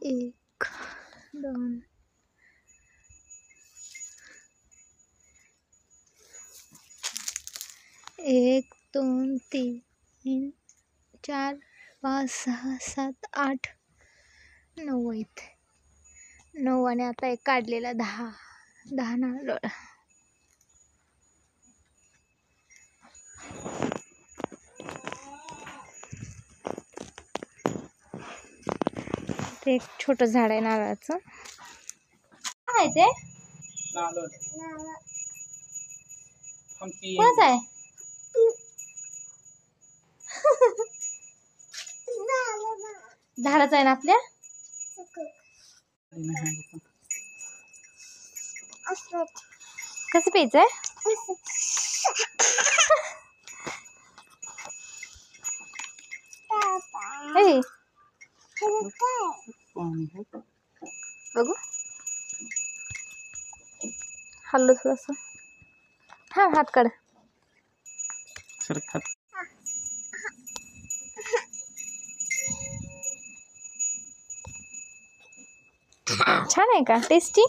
1 2 1 2 3 4 5 6 7 8 9 आहेत. 9 आणि आता एक काढलेला 10 नारळ. ते एक छोटं झाड आहे नारळाचं. काय आहे ते? कोणाचं आहे? झाडाचं आहे ना आपल्या. कसं प्यायचं आहे? बघू हल्लो थोडस. हा हात काढ. छान आहे का? टेस्टी.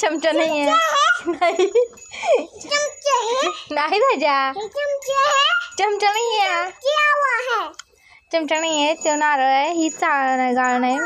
चमचा नाही आहे. नाही राजा, चमचा नाही आहे. चमचा नाही आहे. तो नारळ आहे. ही चाळ नाही, गाळ नाही.